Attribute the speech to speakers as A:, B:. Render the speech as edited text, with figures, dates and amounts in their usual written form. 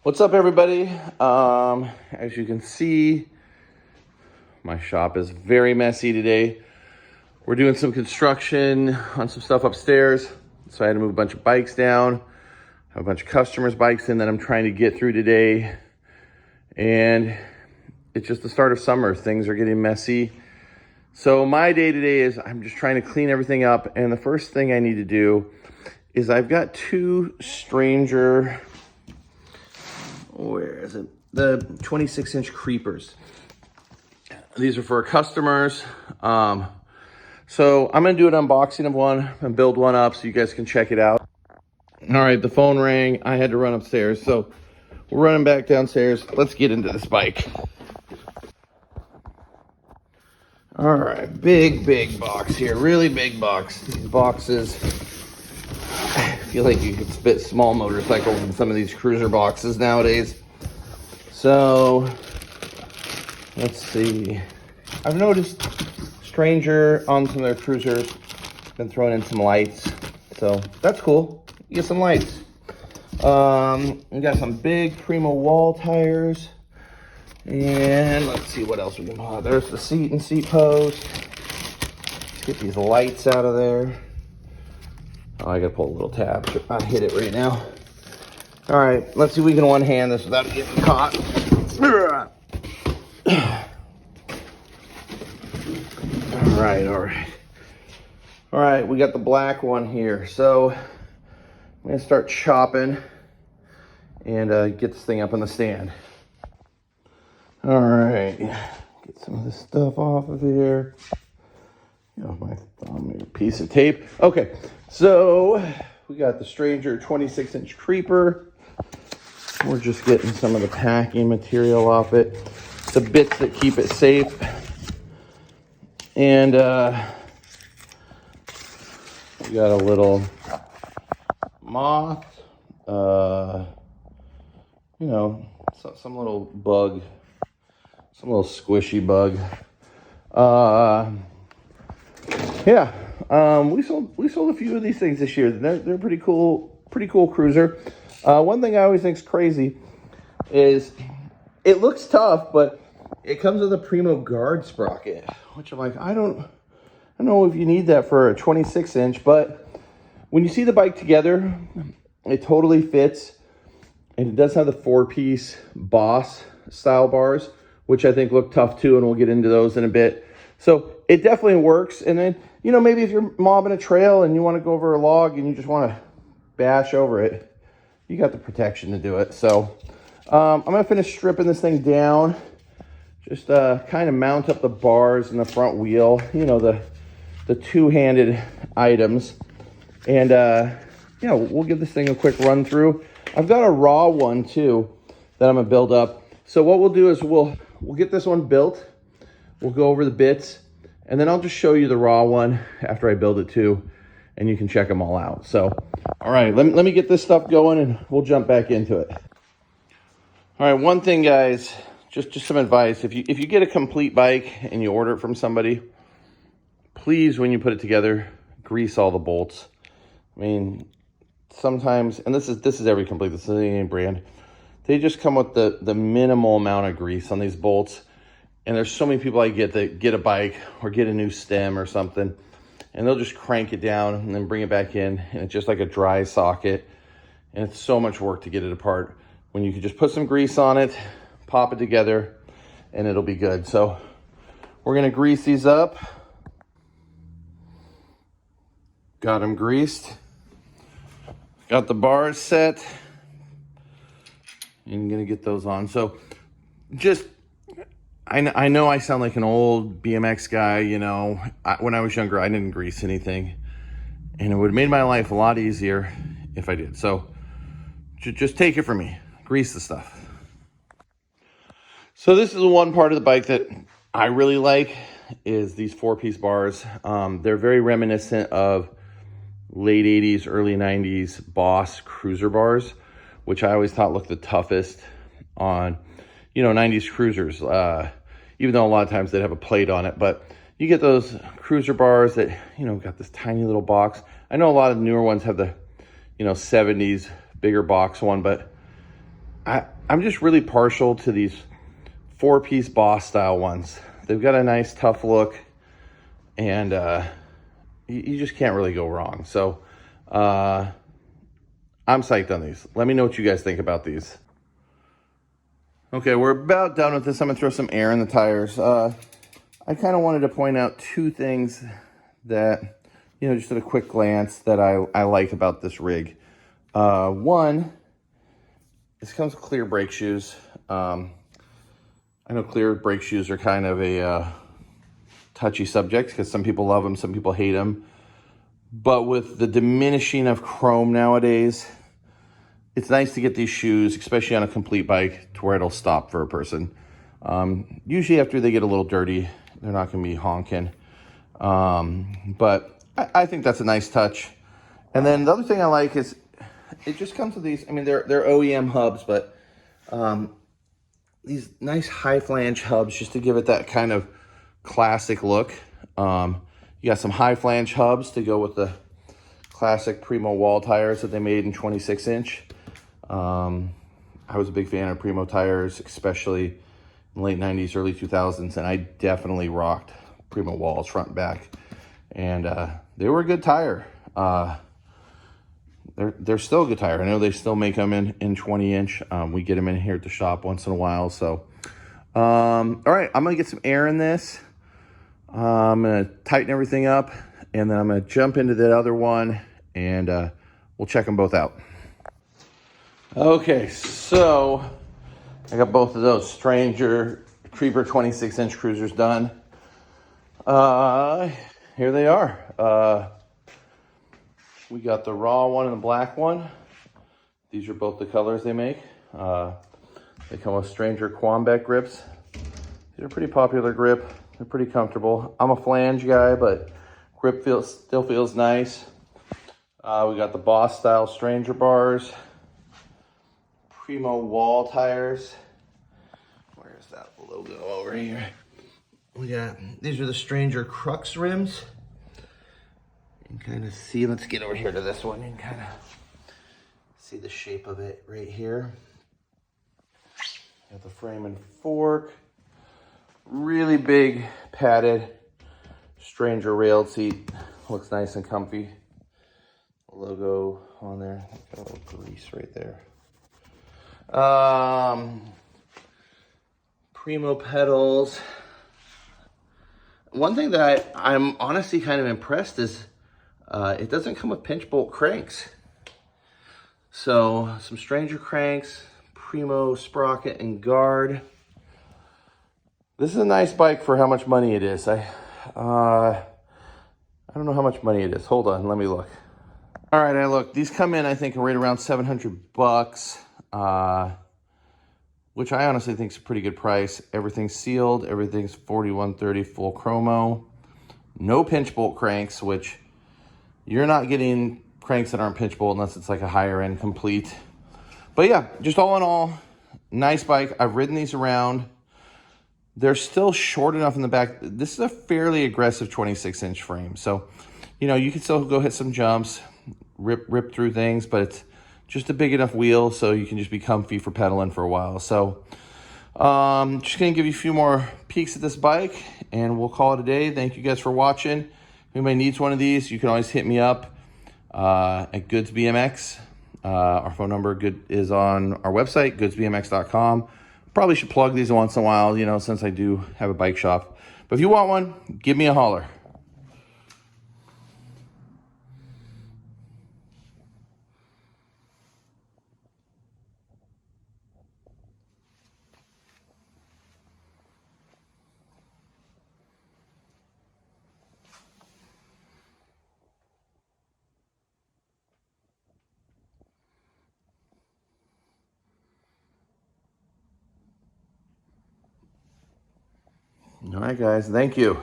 A: What's up, everybody? As you can see, my shop is very messy today. We're doing some construction on some stuff upstairs, so I had to move a bunch of bikes down. I have a bunch of customers' bikes in that I'm trying to get through today, and it's just the start of summer. Things are getting messy. So my day today is I'm just trying to clean everything up, and the first thing I need to do is I've got two Stranger, where is it? The 26-inch creepers. These are for customers. So I'm gonna do an unboxing of one and build one up so you guys can check it out. All right, the phone rang. I had to run upstairs. So we're running back downstairs. Let's get into this bike. All right, big box here. Really big box. These boxes, I feel like you could fit small motorcycles in some of these cruiser boxes nowadays. So let's see. I've noticed Stranger on some of their cruisers been throwing in some lights, so that's cool. You get some lights. We got some big Primo wall tires, and let's see what else we can pull out. There's the seat and seat post. Let's get these lights out of there. Oh, I gotta pull a little tab. I'll hit it right now. All right, let's see if we can one-hand this without getting caught. All right, we got the black one here. So I'm gonna start chopping and get this thing up on the stand. All right, get some of this stuff off of here. My thumb here, piece of tape. Okay, so we got the Stranger 26-inch creeper. We're just getting some of the packing material off it, the bits that keep it safe. And we got a little moth, some little bug, some little squishy bug. We sold a few of these things this year. They're pretty cool cruiser. One thing I always think is crazy is it looks tough, but it comes with a Primo guard sprocket, which I'm like, I don't know if you need that for a 26-inch, but when you see the bike together, it totally fits, and it does have the 4-piece Boss style bars, which I think look tough too, and we'll get into those in a bit. So it definitely works. And then, maybe if you're mobbing a trail and you want to go over a log and you just want to bash over it, you got the protection to do it. So I'm going to finish stripping this thing down. Just kind of mount up the bars in the front wheel, the two-handed items. And, we'll give this thing a quick run through. I've got a raw one, too, that I'm going to build up. So what we'll do is we'll get this one built. We'll go over the bits. And then I'll just show you the raw one after I build it, too. And you can check them all out. So, all right, let me get this stuff going, and we'll jump back into it. All right, one thing, guys. Just some advice. If you get a complete bike and you order it from somebody, please, when you put it together, grease all the bolts. I mean, sometimes, and this is every complete, this is any brand, they just come with the minimal amount of grease on these bolts. And there's so many people I get that get a bike or get a new stem or something, and they'll just crank it down and then bring it back in, and it's just like a dry socket. And it's so much work to get it apart when you could just put some grease on it, pop it together, and it'll be good. So we're gonna grease these up. Got them greased. Got the bars set. And I'm gonna get those on. So just, I know I sound like an old BMX guy, when I was younger, I didn't grease anything. And it would have made my life a lot easier if I did. So just take it from me, grease the stuff. So this is the one part of the bike that I really like, is these 4-piece bars. They're very reminiscent of late 80s, early 90s Boss cruiser bars, which I always thought looked the toughest on, 90s cruisers. Even though a lot of times they'd have a plate on it, but you get those cruiser bars that, got this tiny little box. I know a lot of newer ones have the, 70s bigger box one, but I'm just really partial to these 4-piece Boss style ones. They've got a nice tough look, and you just can't really go wrong. So I'm psyched on these. Let me know what you guys think about these. Okay, we're about done with this. I'm gonna throw some air in the tires. I kind of wanted to point out 2 things that, you know, just at a quick glance that I like about this rig. One, this comes with clear brake shoes. I know clear brake shoes are kind of a touchy subject because some people love them, some people hate them. But with the diminishing of chrome nowadays, it's nice to get these shoes, especially on a complete bike, to where it'll stop for a person. Usually after they get a little dirty, they're not going to be honking. But I think that's a nice touch. And then the other thing I like is it just comes with these. I mean, they're OEM hubs, but these nice high flange hubs just to give it that kind of classic look. You got some high flange hubs to go with the classic Primo wall tires that they made in 26-inch. I was a big fan of Primo tires, especially in the late 90s, early 2000s, and I definitely rocked Primo walls front and back. And they were a good tire. They're still a good tire. I know they still make them in 20-inch. We get them in here at the shop once in a while. So, all right, I'm going to get some air in this. I'm going to tighten everything up, and then I'm going to jump into that other one, and we'll check them both out. Okay, so I got both of those Stranger Creeper 26-inch cruisers done. Here they are. We got the raw one and the black one. These are both the colors they make. They come with Stranger Quambeck grips. These are pretty popular grip. They're pretty comfortable. I'm a flange guy, but grip still feels nice. We got the Boss style Stranger bars. Primo wall tires. Where's that logo over here? These are the Stranger Crux rims. You can kind of see, let's get over here to this one. You can kind of see the shape of it right here. Got the frame and fork. Really big padded Stranger railed seat. Looks nice and comfy. Logo on there. Got a little grease right there. Primo pedals. One thing that I'm honestly kind of impressed is it doesn't come with pinch bolt cranks. So some Stranger cranks, Primo sprocket and guard. This is a nice bike for how much money it is. I don't know how much money it is. Hold on, let me look. All right, I look. These come in, I think, right around $700, which I honestly think is a pretty good price. Everything's sealed. Everything's 4130 full chromo. No pinch bolt cranks, which you're not getting cranks that aren't pinch bolt unless it's like a higher end complete. But yeah, just all in all, nice bike. I've ridden these around. They're still short enough in the back. This is a fairly aggressive 26-inch frame. So, you know, you can still go hit some jumps, rip through things, but it's just a big enough wheel so you can just be comfy for pedaling for a while. So, just going to give you a few more peeks at this bike, and we'll call it a day. Thank you guys for watching. If anybody needs one of these, you can always hit me up at Goods BMX. Our phone number is on our website, goodsbmx.com. Probably should plug these once in a while, you know, since I do have a bike shop. But if you want one, give me a holler. All right, guys. Thank you.